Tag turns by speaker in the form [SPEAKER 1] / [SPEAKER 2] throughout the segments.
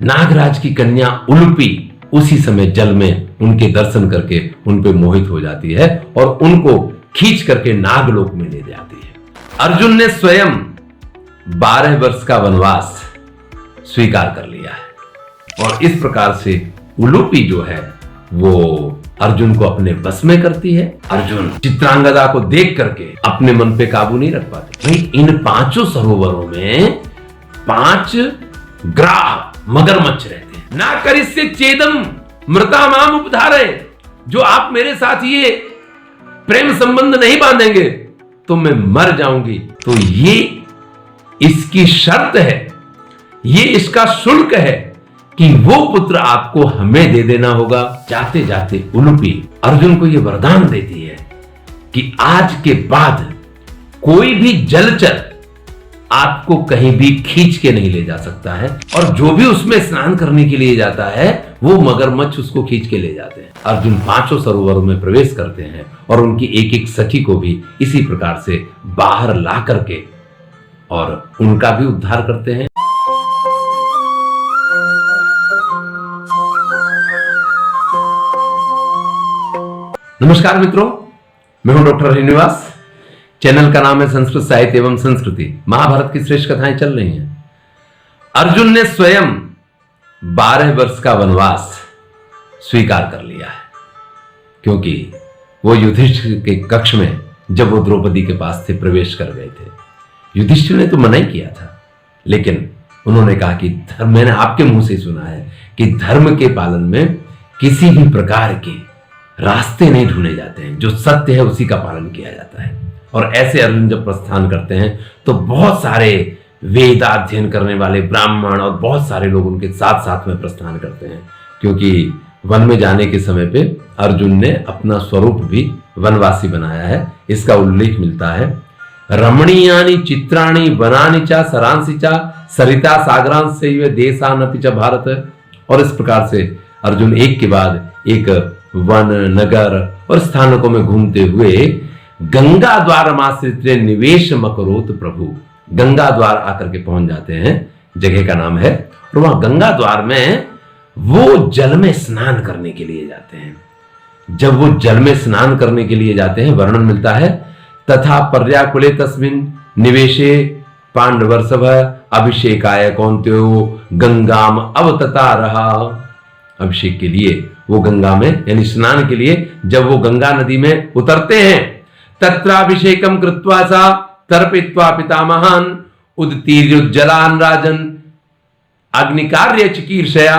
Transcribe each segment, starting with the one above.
[SPEAKER 1] नागराज की कन्या उलूपी उसी समय जल में उनके दर्शन करके उन पे मोहित हो जाती है और उनको खींच करके नागलोक में ले जाती है। अर्जुन ने स्वयं 12 वर्ष का वनवास स्वीकार कर लिया है और इस प्रकार से उलूपी जो है वो अर्जुन को अपने बस में करती है। अर्जुन चित्रांगदा को देख करके अपने मन पे काबू नहीं रख पाते। भाई इन 5 सरोवरों में 5 ग्राह मगरमच्छ रहते हैं। ना करिष्ये चेदम मृता माम उपधारे, जो आप मेरे साथ ये प्रेम संबंध नहीं बांधेंगे तो मैं मर जाऊंगी। तो ये इसकी शर्त है, ये इसका शुल्क है कि वो पुत्र आपको हमें दे देना होगा। जाते जाते उलूपी अर्जुन को ये वरदान देती है कि आज के बाद कोई भी जलचर आपको कहीं भी खींच के नहीं ले जा सकता है और जो भी उसमें स्नान करने के लिए जाता है वो मगरमच्छ उसको खींच के ले जाते हैं। अर्जुन 5 सरोवरों में प्रवेश करते हैं और उनकी एक एक सखी को भी इसी प्रकार से बाहर ला करके और उनका भी उद्धार करते हैं। नमस्कार मित्रों, मैं हूं डॉक्टर श्रीनिवास। चैनल का नाम है संस्कृत साहित्य एवं संस्कृति। महाभारत की श्रेष्ठ कथाएं चल रही हैं। अर्जुन ने स्वयं 12 वर्ष का वनवास स्वीकार कर लिया है, क्योंकि वो युधिष्ठिर के कक्ष में जब वो द्रौपदी के पास थे प्रवेश कर गए थे। युधिष्ठिर ने तो मना ही किया था, लेकिन उन्होंने कहा कि धर्म, मैंने आपके मुंह से सुना है कि धर्म के पालन में किसी भी प्रकार के रास्ते नहीं ढूंढे जाते हैं, जो सत्य है उसी का पालन किया जाता है। और ऐसे अर्जुन जब प्रस्थान करते हैं तो बहुत सारे वेद अध्ययन करने वाले ब्राह्मण और बहुत सारे लोग उनके साथ साथ में प्रस्थान करते हैं, क्योंकि वन में जाने के समय पे अर्जुन ने अपना स्वरूप भी वनवासी बनाया है। इसका उल्लेख मिलता है, रमणीयानि चित्राणि वनानि च सरांसि च सरिता सागरांश से देशानपि च भारत। और इस प्रकार से अर्जुन एक के बाद एक वन, नगर और स्थानकों में घूमते हुए गंगा द्वार माश्रित निवेश मकरोत प्रभु, गंगा द्वार आकर के पहुंच जाते हैं। जगह का नाम है और वहां गंगा द्वार में वो जल में स्नान करने के लिए जाते हैं। जब वो जल में स्नान करने के लिए जाते हैं, वर्णन मिलता है, तथा पर्याकुले तस्मिन् निवेशे पांडवर्षभ अभिषेकाय कौन्तेयो गंगाम अवतता रहा। अभिषेक के लिए वो गंगा में यानी स्नान के लिए जब वो गंगा नदी में उतरते हैं, तत्राभिषेकम कृत्वा सा तर्पयित्वा पितामहान उदतीर्युज्जलान राजन, अग्निकार्य चिकीर्षया,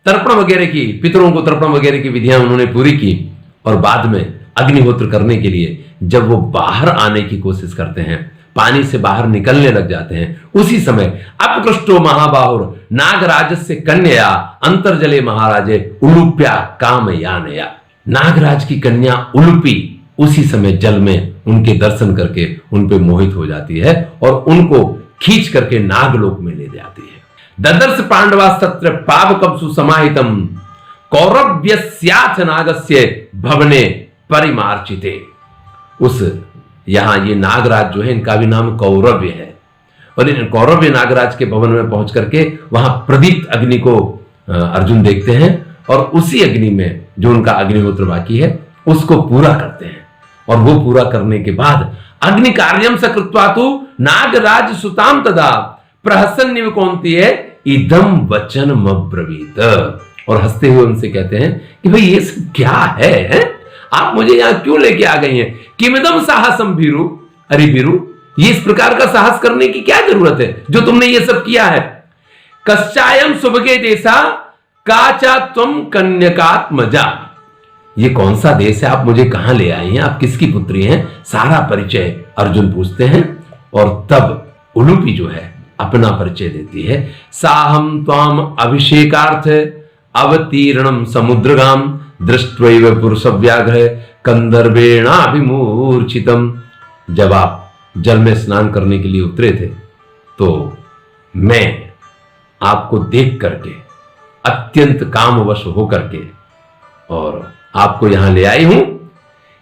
[SPEAKER 1] तर्पण वगैरह की, पितरों को तर्पण वगैरह की विधियां उन्होंने पूरी की। और बाद में अग्निहोत्र करने के लिए जब वो बाहर आने की कोशिश करते हैं, पानी से बाहर निकलने लग जाते हैं, उसी समय अपकृष्टो महाबाहुर नागराजस्य कन्या अंतर्जले महाराजे उलूप्या कामयानया। नागराज की कन्या उलूपी उसी समय जल में उनके दर्शन करके उन पे मोहित हो जाती है और उनको खींच करके नागलोक में ले जाती है। ददर्श पांडवास्तत्र पावकंसु समाहितम कौरव्यस्याथ नागस्य भवने परिमार्चिते। उस यहां ये नागराज जो है, इनका भी नाम कौरव्य है, और इन कौरव्य नागराज के भवन में पहुंच करके वहां प्रदीप्त अग्नि को अर्जुन देखते हैं और उसी अग्नि में जो उनका अग्निहोत्र बाकी है उसको पूरा करते हैं। और वो पूरा करने के बाद अग्नि कार्यम सकृत्वा तु नागराज सुताम तदा प्रहसन्निव कौन्तेय इदम वचनम अब्रवीत। और हंसते हुए उनसे कहते हैं कि भाई ये सब क्या है? आप मुझे यहां क्यों लेके आ गई हैं? किमिदम साहसम भीरु, अरे भीरु, ये इस प्रकार का साहस करने की क्या जरूरत है जो तुमने ये सब किया है? कश्चायम सुभगे देशा काचा तुम कन्यकात्मजा। ये कौन सा देश है? आप मुझे कहां ले आई हैं? आप किसकी पुत्री हैं? सारा परिचय अर्जुन पूछते हैं। और तब उलूपी जो है अपना परिचय देती है। साहम त्वाम अभिषेकार्थ अवतीर्णम समुद्रगाम दृष्ट्वैव पुरुषव्याघ्र कंदर्वेणाभिमूर्छितम। जब आप जल में स्नान करने के लिए उतरे थे तो मैं आपको देख करके अत्यंत कामवश होकर के और आपको यहां ले आई हूं।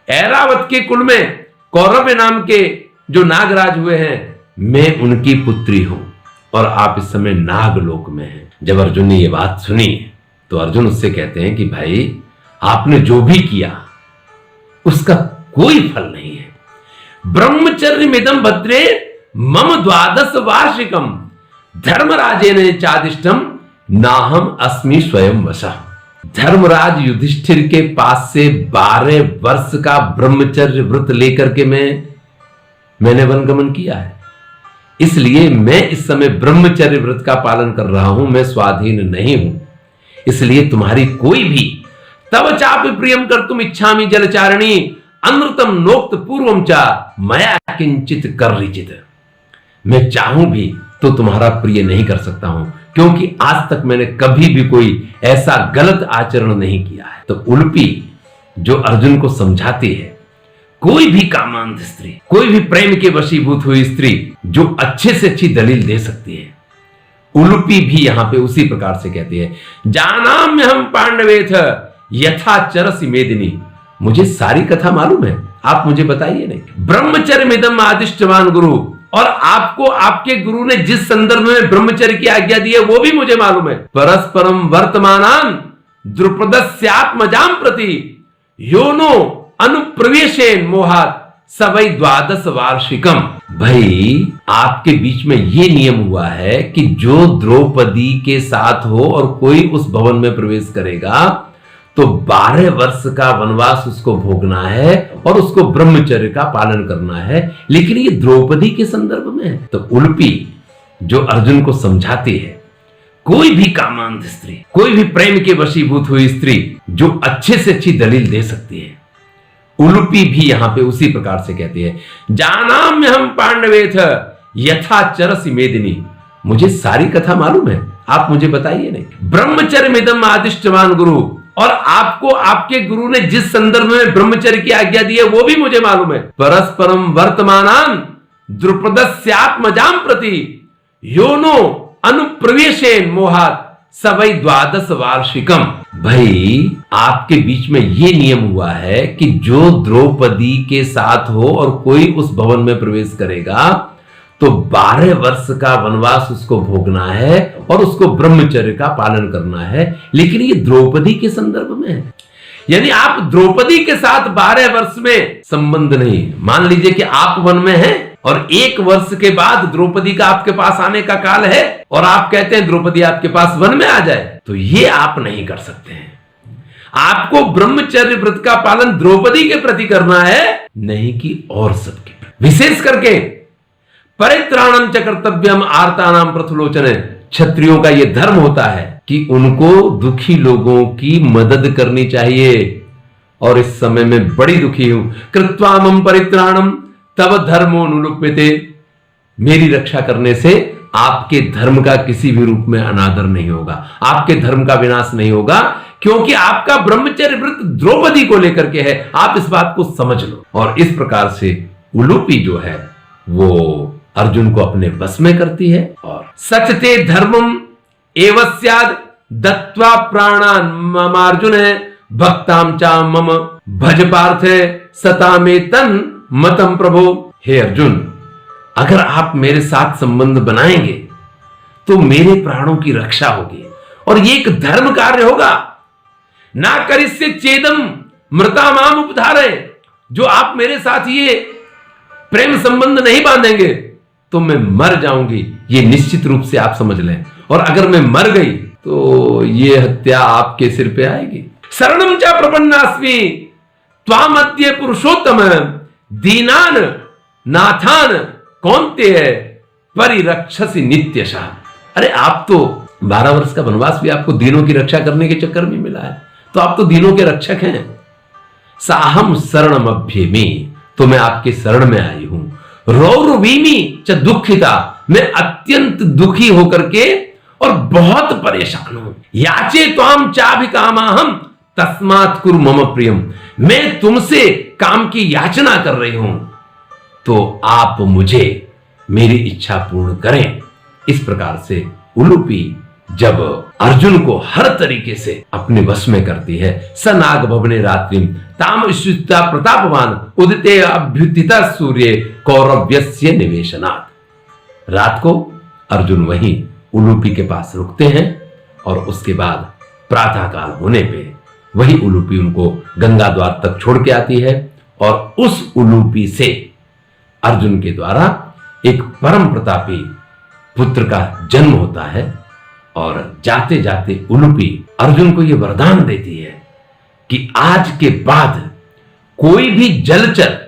[SPEAKER 1] ऐरावत के कुल में कौरव नाम के जो नागराज हुए हैं, मैं उनकी पुत्री हूं और आप इस समय नागलोक में हैं। जब अर्जुन ने ये बात सुनी तो अर्जुन उससे कहते हैं कि भाई आपने जो भी किया उसका कोई फल नहीं है। ब्रह्मचर्य मिदम भद्रे मम द्वादश वार्षिकम धर्मराजेन चादिष्टम नाहम अस्मि स्वयं वशः। धर्मराज युधिष्ठिर के पास से 12 वर्ष का ब्रह्मचर्य व्रत लेकर के मैंने वनगमन किया है, इसलिए मैं इस समय ब्रह्मचर्य व्रत का पालन कर रहा हूं, मैं स्वाधीन नहीं हूं। इसलिए तुम्हारी कोई भी तव चापि प्रियम कर्तुम इच्छामि जलचारिणी अनृतम नोक्त पूर्वम चा मया किंचित कर्रिचित। मैं चाहूं भी तो तुम्हारा प्रिय नहीं कर सकता हूं, क्योंकि आज तक मैंने कभी भी कोई ऐसा गलत आचरण नहीं किया है। तो उलूपी जो अर्जुन को समझाती है, कोई भी कामांध स्त्री, कोई भी प्रेम के वशीभूत हुई स्त्री जो अच्छे से अच्छी दलील दे सकती है, उलूपी भी यहां पे उसी प्रकार से कहती है, जानाम्य हम पांडवेथ यथा चरसी मेदिनी। मुझे सारी कथा मालूम है, आप मुझे बताइए नहीं। ब्रह्मचर्य मिदम आदिष्टवान गुरु, और आपको आपके गुरु ने जिस संदर्भ में ब्रह्मचर्य की आज्ञा दी है वो भी मुझे मालूम है। परस्परम वर्तमानान द्रुपदस्यात्मजाम प्रति योनो अनुप्रवेशेन मोहात सवै द्वादश वार्षिकम। भाई आपके बीच में ये नियम हुआ है कि जो द्रौपदी के साथ हो और कोई उस भवन में प्रवेश करेगा तो 12 वर्ष का वनवास उसको भोगना है और उसको ब्रह्मचर्य का पालन करना है, लेकिन ये द्रौपदी के संदर्भ में है। तो उलूपी जो अर्जुन को समझाती है, कोई भी कामांध स्त्री, कोई भी प्रेम के वशीभूत हुई स्त्री जो अच्छे से अच्छी दलील दे सकती है, उलूपी भी यहां पे उसी प्रकार से कहती है, जानाम्य हम पांडवेथ यथा चरसी मेदिनी। मुझे सारी कथा मालूम है, आप मुझे बताइए नहीं। ब्रह्मचर्य मिदम आदिष्टवान गुरु, और आपको आपके गुरु ने जिस संदर्भ में ब्रह्मचर्य की आज्ञा दी है वो भी मुझे मालूम है। परस्परम वर्तमानान द्रुपदस्यात्मजाम प्रति योनो अनुप्रवेशेन मोहात सवै द्वादश वार्षिकम। भाई आपके बीच में ये नियम हुआ है कि जो द्रौपदी के साथ हो और कोई उस भवन में प्रवेश करेगा तो 12 वर्ष का वनवास उसको भोगना है और उसको ब्रह्मचर्य का पालन करना है, लेकिन ये द्रौपदी के संदर्भ में है। यानी आप द्रौपदी के साथ 12 वर्ष में संबंध नहीं। मान लीजिए कि आप वन में हैं और 1 वर्ष के बाद द्रौपदी का आपके पास आने का काल है और आप कहते हैं द्रौपदी आपके पास वन में आ जाए, तो ये आप नहीं कर सकते हैं। आपको ब्रह्मचर्य व्रत का पालन द्रौपदी के प्रति करना है, नहीं कि और सबके। विशेष करके परित्राणम च कर्तव्यम आर्तानाम प्रथुलोचने। क्षत्रियों का यह धर्म होता है कि उनको दुखी लोगों की मदद करनी चाहिए, और इस समय मैं बड़ी दुखी हूं। कृत्वा मम परित्राणम तब धर्मो नुलुप्यते। मेरी रक्षा करने से आपके धर्म का किसी भी रूप में अनादर नहीं होगा, आपके धर्म का विनाश नहीं होगा, क्योंकि आपका ब्रह्मचर्य व्रत द्रौपदी को लेकर के है। आप इस बात को समझ लो। और इस प्रकार से उलूपी जो है वो अर्जुन को अपने वश में करती है। और सचते धर्मम एवस्याद दत्वा प्राणान ममार्जुन है भक्ताम चा मम भज पार्थ सतामे तन मतम प्रभो। हे अर्जुन, अगर आप मेरे साथ संबंध बनाएंगे तो मेरे प्राणों की रक्षा होगी, और ये एक धर्म कार्य होगा। ना करिष्ये चेदम मृता माम उपधारे। जो आप मेरे साथ ये प्रेम संबंध नहीं बांधेंगे तो मैं मर जाऊंगी, ये निश्चित रूप से आप समझ लें। और अगर मैं मर गई तो ये हत्या आपके सिर पे आएगी। शरणम च प्रपन्नास्मि त्वामद्य पुरुषोत्तम दीनान नाथान कौन्तेय परिरक्षसि नित्यशः। अरे आप तो 12 वर्ष का वनवास भी आपको दीनों की रक्षा करने के चक्कर में मिला है, तो आप तो दीनों के रक्षक हैं। साहम शरणम अभ्येमि, तो मैं आपके शरण में आई हूं। रौरवीमी च दुखिता, मैं अत्यंत दुखी होकर के और बहुत परेशान हूं। याचे त्वाम चाभिकामाहम तस्मात् कुरु मम प्रियम। मैं तुमसे काम की याचना कर रही हूं, तो आप मुझे मेरी इच्छा पूर्ण करें। इस प्रकार से उलूपी जब अर्जुन को हर तरीके से अपने वश में करती है। स नाग भवने रात्रिम ताम श्रुता प्रतापवान उदिते अभ्युत्थिता सूर्य कौरव्यस्य निवेशनात्। रात को अर्जुन वहीं उलूपी के पास रुकते हैं और उसके बाद प्रातः काल होने पे वही उलूपी उनको गंगा द्वार तक छोड़ के आती है और उस उलूपी से अर्जुन के द्वारा एक परम प्रतापी पुत्र का जन्म होता है। और जाते जाते उलूपी अर्जुन को यह वरदान देती है कि आज के बाद कोई भी जलचर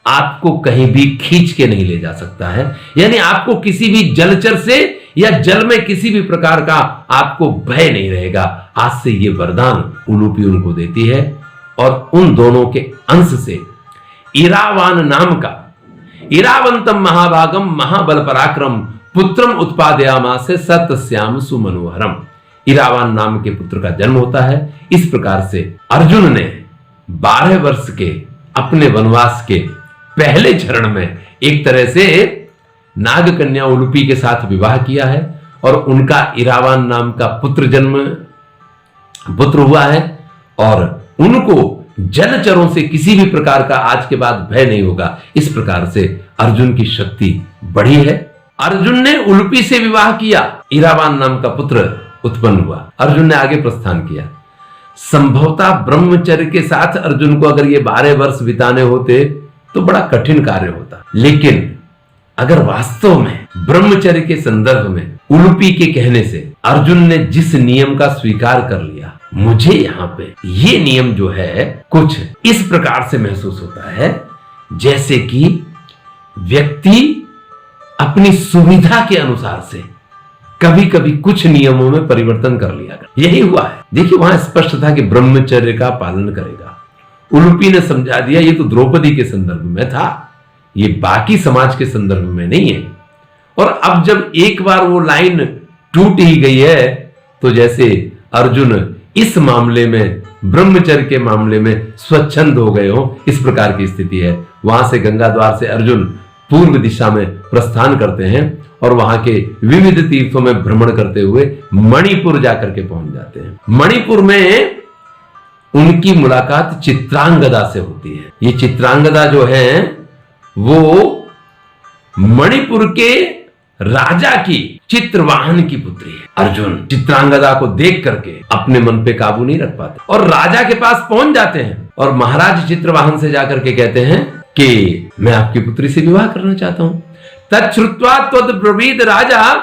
[SPEAKER 1] आपको कहीं भी खींच के नहीं ले जा सकता है, यानी आपको किसी भी जलचर से या जल में किसी भी प्रकार का आपको भय नहीं रहेगा। आज से ये वरदान उलूपी उनको देती है और उन दोनों के अंश से इरावान नाम का इरावंतम महाभागम महाबल पराक्रम पुत्रम उत्पादयामासे सतस्याम सुमनोहरम, इरावान नाम के पुत्र का जन्म होता है। इस प्रकार से अर्जुन ने 12 वर्ष के अपने वनवास के पहले चरण में एक तरह से नागकन्या उलूपी के साथ विवाह किया है और उनका इरावान नाम का पुत्र हुआ है और उनको जलचरों से किसी भी प्रकार का आज के बाद भय नहीं होगा। इस प्रकार से अर्जुन की शक्ति बढ़ी है। अर्जुन ने उलूपी से विवाह किया, इरावान नाम का पुत्र उत्पन्न हुआ। अर्जुन ने आगे प्रस्थान किया। संभवतः ब्रह्मचर्य के साथ अर्जुन को अगर ये 12 वर्ष बिताने होते तो बड़ा कठिन कार्य होता, लेकिन अगर वास्तव में ब्रह्मचर्य के संदर्भ में उलूपी के कहने से अर्जुन ने जिस नियम का स्वीकार कर लिया, मुझे यहां पे ये नियम जो है कुछ इस प्रकार से महसूस होता है जैसे कि व्यक्ति अपनी सुविधा के अनुसार से कभी कभी कुछ नियमों में परिवर्तन कर लिया। यही हुआ है। देखिए वहां स्पष्ट था कि ब्रह्मचर्य का पालन करेगा। उलूपी ने समझा दिया ये तो द्रौपदी के संदर्भ में था, ये बाकी समाज के संदर्भ में नहीं है। और अब जब एक बार वो लाइन टूट ही गई है तो जैसे अर्जुन इस मामले में ब्रह्मचर्य के मामले में स्वच्छंद हो गए हो, इस प्रकार की स्थिति है। वहां से गंगा द्वार से अर्जुन पूर्व दिशा में प्रस्थान करते हैं और वहां के विविध तीर्थों में भ्रमण करते हुए मणिपुर जाकर के पहुंच जाते हैं। मणिपुर में उनकी मुलाकात चित्रांगदा से होती है। ये चित्रांगदा जो है वो मणिपुर के राजा की चित्रवाहन की पुत्री है। अर्जुन चित्रांगदा को देख करके अपने मन पे काबू नहीं रख पाते और राजा के पास पहुंच जाते हैं और महाराज चित्रवाहन से जाकर के कहते हैं कि मैं आपकी पुत्री से विवाह करना चाहता हूं। तच्छ्रुत्वा त्वद्ब्रवीद राजा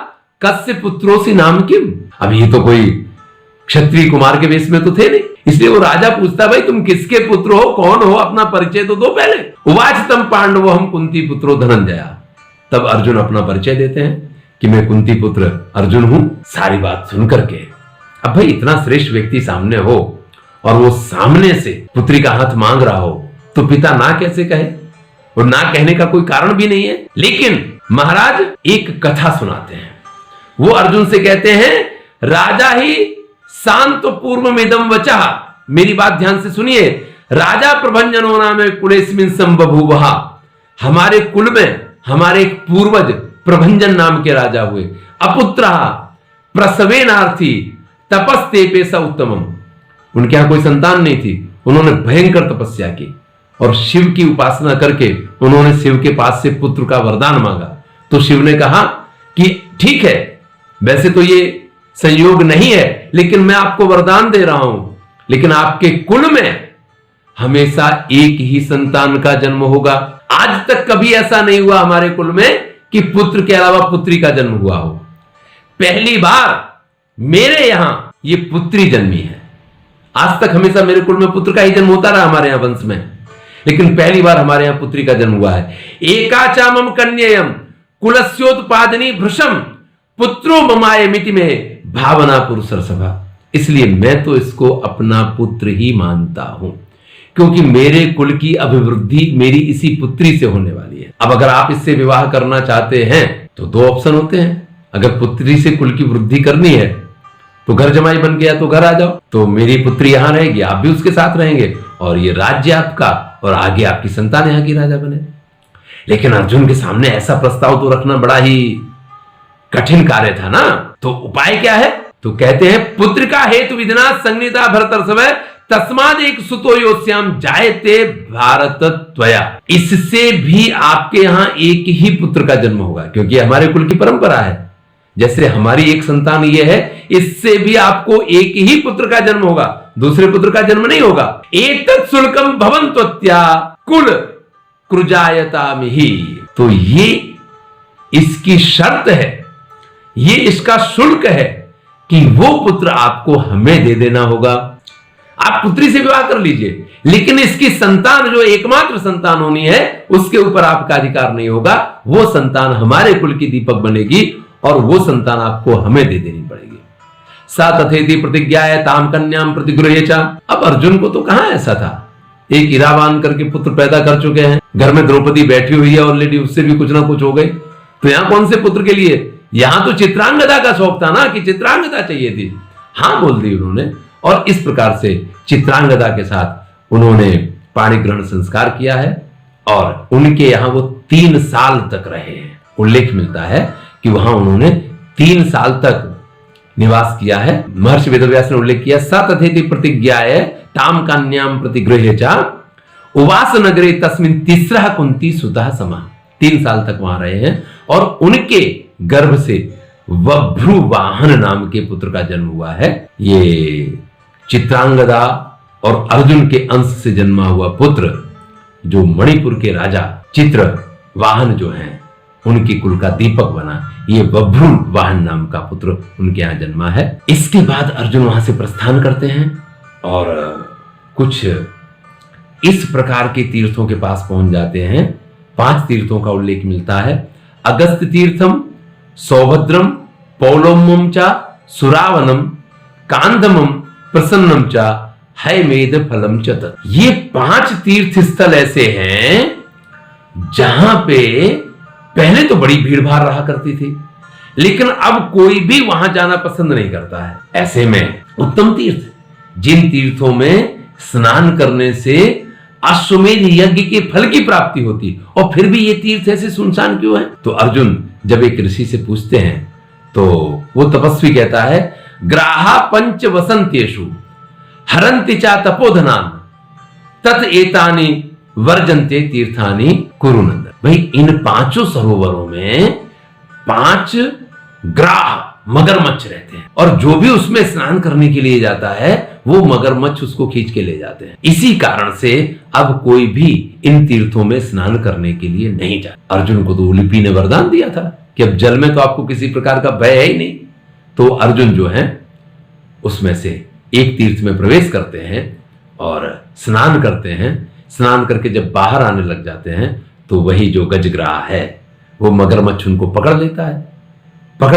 [SPEAKER 1] कस्य पुत्रोसी नाम किम। अब ये तो कोई क्षत्रिय कुमार के वेश में तो थे नहीं, इसलिए वो राजा पूछता भाई तुम किसके पुत्र हो, कौन हो, अपना परिचय तो दो पहले। उवाच तम पांडवो हम कुंती पुत्रो धनंजया। तब अर्जुन अपना परिचय देते हैं कि मैं कुंती पुत्र अर्जुन हूं। सारी बात सुन करके अब भाई इतना श्रेष्ठ व्यक्ति सामने हो और वो सामने से पुत्री का हाथ मांग रहा हो तो पिता ना कैसे कहे, और ना कहने का कोई कारण भी नहीं है। लेकिन महाराज एक कथा सुनाते हैं। वो अर्जुन से कहते हैं राजा ही शांत पूर्व मिदम वचा। मेरी बात ध्यान से सुनिए। राजा प्रभंजनो नाम कुलेस्मिन संबभूवहा। हमारे कुल में हमारे एक पूर्वज प्रभंजन नाम के राजा हुए। अपुत्रः प्रसवेनार्थी तपस्तेपे स उत्तमम। उनके यहां कोई संतान नहीं थी, उन्होंने भयंकर तपस्या की और शिव की उपासना करके उन्होंने शिव के पास से पुत्र का वरदान मांगा। तो शिव ने कहा कि ठीक है, वैसे तो ये संयोग नहीं है, लेकिन मैं आपको वरदान दे रहा हूं, लेकिन आपके कुल में हमेशा एक ही संतान का जन्म होगा। आज तक कभी ऐसा नहीं हुआ हमारे कुल में कि पुत्र के अलावा पुत्री का जन्म हुआ हो। पहली बार मेरे यहां ये पुत्री जन्मी है। आज तक हमेशा मेरे कुल में पुत्र का ही जन्म होता रहा हमारे यहां वंश में, लेकिन पहली बार हमारे यहां पुत्री का जन्म हुआ है। एकाचामम कन्येयम कुलस्योत्पादनी भृशम पुत्रो ममाय मिति में भावना पुरुषर सभा। इसलिए मैं तो इसको अपना पुत्र ही मानता हूं, क्योंकि मेरे कुल की अभिवृद्धि मेरी इसी पुत्री से होने वाली है। अब अगर आप इससे विवाह करना चाहते हैं तो दो ऑप्शन होते हैं। अगर पुत्री से कुल की वृद्धि करनी है तो घर जमाई बन गया तो घर आ जाओ, तो मेरी पुत्री यहां रहेगी, आप भी उसके साथ रहेंगे और ये राज्य आपका, और आगे आपकी संतान यहां की राजा बने। लेकिन अर्जुन के सामने ऐसा प्रस्ताव तो रखना बड़ा ही कठिन कार्य था ना। तो उपाय क्या है? तो कहते हैं पुत्र का हेतु विधिना संगीता भरतर समय तस्माद एक सुतो योस्याम जायते भारत त्वया। इससे भी आपके यहां एक ही पुत्र का जन्म होगा, क्योंकि हमारे कुल की परंपरा है। जैसे हमारी एक संतान ये है, इससे भी आपको एक ही पुत्र का जन्म होगा, दूसरे पुत्र का जन्म नहीं होगा। एतत् शुल्कम भवन्त्वत्या कुल क्रुजायतामिहि। तो ये इसकी शर्त है, ये इसका शुल्क है कि वो पुत्र आपको हमें दे देना होगा। आप पुत्री से विवाह कर लीजिए, लेकिन इसकी संतान जो एकमात्र संतान होनी है उसके ऊपर आपका अधिकार नहीं होगा। वो संतान हमारे कुल की दीपक बनेगी और वो संतान आपको हमें दे देनी पड़ेगी। सा तथेति प्रतिज्ञाय ताम कन्याम प्रतिगृह्य च। अब अर्जुन को तो कहां ऐसा था, एक ईरावान करके पुत्र पैदा कर चुके हैं, घर में द्रौपदी बैठी हुई है ऑलरेडी, उससे भी कुछ ना कुछ हो गई, तो यहां कौन से पुत्र के लिए, यहां तो चित्रांगदा का शौक था ना कि चित्रांगदा चाहिए थी। हां बोल दी उन्होंने, और इस प्रकार से चित्रांगदा के साथ उन्होंने पाणी ग्रहण संस्कार किया है और उनके यहां वो 3 साल तक रहे हैं। उल्लेख मिलता है कि वहां उन्होंने 3 साल तक निवास किया है। महर्षि वेदव्यास ने उल्लेख किया, स तथेति प्रतिज्ञाय ताम कन्याम प्रतिगृह्य च उवास नगरे तस्मिन् तिस्रः कुंती सुतः समः। 3 साल तक वहां रहे हैं और उनके गर्भ से वभ्रुवाहन नाम के पुत्र का जन्म हुआ है। ये चित्रांगदा और अर्जुन के अंश से जन्मा हुआ पुत्र जो मणिपुर के राजा चित्रवाहन जो हैं उनकी कुल का दीपक बना, ये वभ्रुवाहन नाम का पुत्र उनके यहां जन्मा है। इसके बाद अर्जुन वहां से प्रस्थान करते हैं और कुछ इस प्रकार के तीर्थों के पास पहुंच जाते हैं। 5 तीर्थों का उल्लेख मिलता है, अगस्त्य तीर्थम, सौभद्रम, पौलोमम च, सुरावनम, कांदमम, प्रसन्नम च, हैमेद फलम च तत्। ये 5 तीर्थ स्थल ऐसे हैं जहां पे पहले तो बड़ी भीड़ भाड़ रहा करती थी, लेकिन अब कोई भी वहां जाना पसंद नहीं करता है। ऐसे में उत्तम तीर्थ, जिन तीर्थों में स्नान करने से अश्वमेध यज्ञ के फल की प्राप्ति होती, और फिर भी ये तीर्थ ऐसे सुनसान क्यों है? तो अर्जुन जब एक ऋषि से पूछते हैं तो वो तपस्वी कहता है, ग्राहा पंच वसंतेषु हरन्ति चा तपोधनान तत एतानि वर्जन्ते तीर्थानि कुरुनंदन। भाई इन 5 सरोवरों में 5 ग्राह मगरमच्छ रहते हैं और जो भी उसमें स्नान करने के लिए जाता है वो मगरमच्छ उसको खींच के ले जाते हैं। इसी कारण से अब कोई भी इन तीर्थों में स्नान करने के लिए नहीं जाता। अर्जुन को तो उलूपी ने वरदान दिया था कि अब जल में तो आपको किसी प्रकार का भय है ही नहीं। तो अर्जुन जो है उसमें से एक तीर्थ में प्रवेश करते हैं और स्नान करते हैं। स्नान करके जब बाहर आने लग जाते हैं तो वही जो गजग्राह है वो मगरमच्छ उनको पकड़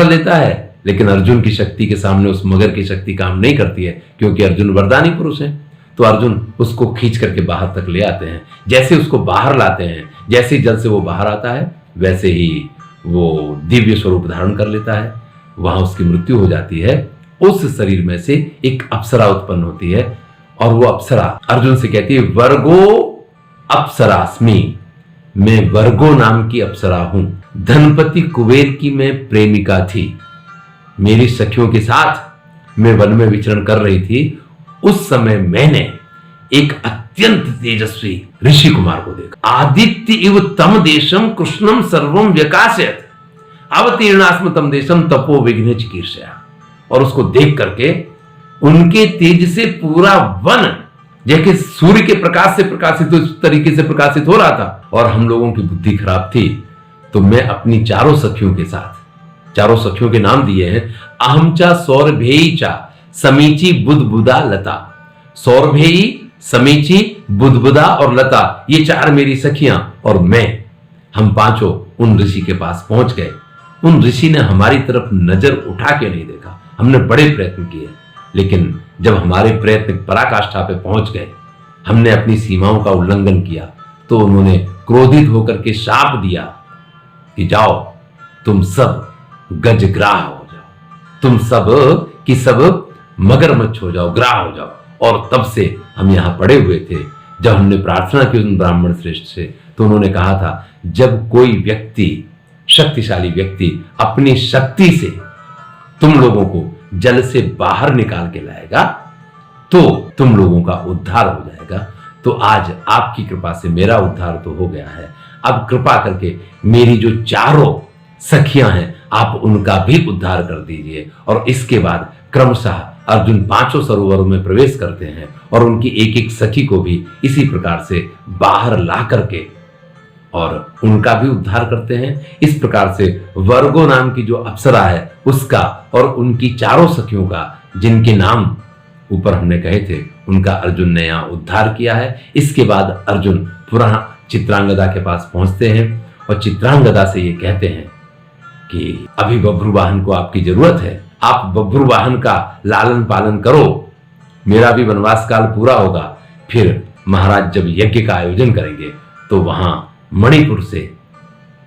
[SPEAKER 1] लेता है, लेकिन अर्जुन की शक्ति के सामने उस मगर की शक्ति काम नहीं करती है, क्योंकि अर्जुन वरदानी पुरुष है। तो अर्जुन उसको खींच करके बाहर तक ले आते हैं। जैसे उसको बाहर लाते हैं, जैसे जल से वो बाहर आता है वैसे ही वो दिव्य स्वरूप धारण कर लेता है। वहां उसकी मृत्यु हो जाती है। उस शरीर में से एक अप्सरा उत्पन्न होती है और वो अप्सरा अर्जुन से कहती है, वर्गो अप्सरास्मि, मैं वर्गो नाम की अप्सरा हूं। धनपति कुबेर की मैं प्रेमिका थी। मेरी सखियों के साथ मैं वन में विचरण कर रही थी। उस समय मैंने एक अत्यंत तेजस्वी ऋषि कुमार को देखा। आदित्य इव तम देशम कृष्णम सर्वम व्यकाशयत अवतीर्णास्म तम देशम तपो विघ्न चिकीर्षया। और उसको देख करके उनके तेज से पूरा वन जैसे सूर्य के प्रकाश से प्रकाशित उस तरीके से प्रकाशित हो रहा था। और हम लोगों की बुद्धि खराब थी, तो मैं अपनी 4 सखियों के साथ, 4 सखियों के नाम दिए हैं, अहमचा सौरभेयी चा समीची बुदबुदा लता। सौरभेयी, समीची, बुदबुदा और लता, ये 4 मेरी सखियां और मैं, हम 5 उन ऋषि के पास पहुंच गए। उन ऋषि ने हमारी तरफ नजर उठा के नहीं देखा। हमने बड़े प्रयत्न किए, लेकिन जब हमारे प्रयत्न पराकाष्ठा पे पहुंच गए, हमने अपनी सीमाओं का उल्लंघन किया, तो उन्होंने क्रोधित होकर के शाप दिया कि जाओ तुम सब गजग्राह हो जाओ, तुम सब की सब मगरमच्छ हो जाओ, ग्राह हो जाओ। और तब से हम यहां पड़े हुए थे। जब हमने प्रार्थना की उन ब्राह्मण श्रेष्ठ से, तो उन्होंने कहा था, जब कोई व्यक्ति, शक्तिशाली व्यक्ति अपनी शक्ति से तुम लोगों को जल से बाहर निकाल के लाएगा तो तुम लोगों का उद्धार हो जाएगा। तो आज आपकी कृपा से मेरा उद्धार तो हो गया है। अब कृपा करके मेरी जो 4 सखियां हैं आप उनका भी उद्धार कर दीजिए। और इसके बाद क्रमशः अर्जुन 5 सरोवरों में प्रवेश करते हैं और उनकी एक एक सखी को भी इसी प्रकार से बाहर ला करके और उनका भी उद्धार करते हैं। इस प्रकार से वर्गो नाम की जो अप्सरा है उसका और उनकी चारों सखियों का, जिनके नाम ऊपर हमने कहे थे, उनका अर्जुन ने यहां उद्धार किया है। इसके बाद अर्जुन पुनः चित्रांगदा के पास पहुंचते हैं और चित्रांगदा से ये कहते हैं कि अभी बभ्रु वाहन को आपकी जरूरत है, आप बभ्रु वाहन का लालन पालन करो, मेरा भी वनवास काल पूरा होगा, फिर महाराज जब यज्ञ का आयोजन करेंगे तो वहां मणिपुर से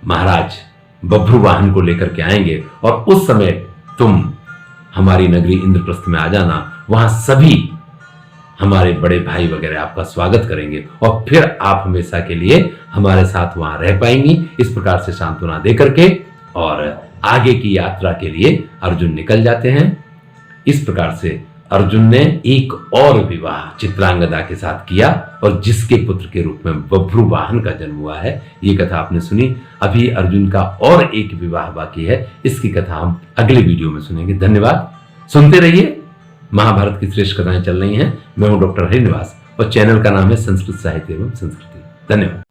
[SPEAKER 1] महाराज बभ्रु वाहन को लेकर के आएंगे और उस समय तुम हमारी नगरी इंद्रप्रस्थ में आ जाना, वहां सभी हमारे बड़े भाई वगैरह आपका स्वागत करेंगे और फिर आप हमेशा के लिए हमारे साथ वहां रह पाएंगी। इस प्रकार से सांत्वना देकर के और आगे की यात्रा के लिए अर्जुन निकल जाते हैं। इस प्रकार से अर्जुन ने एक और विवाह चित्रांगदा के साथ किया और जिसके पुत्र के रूप में बभ्रु वाहन का जन्म हुआ है। ये कथा आपने सुनी। अभी अर्जुन का और एक विवाह बाकी है, इसकी कथा हम अगले वीडियो में सुनेंगे। धन्यवाद, सुनते रहिए। महाभारत की श्रेष्ठ कथाएं चल रही हैं। मैं हूं डॉक्टर हरिनिवास और चैनल का नाम है संस्कृत साहित्य एवं संस्कृति। धन्यवाद।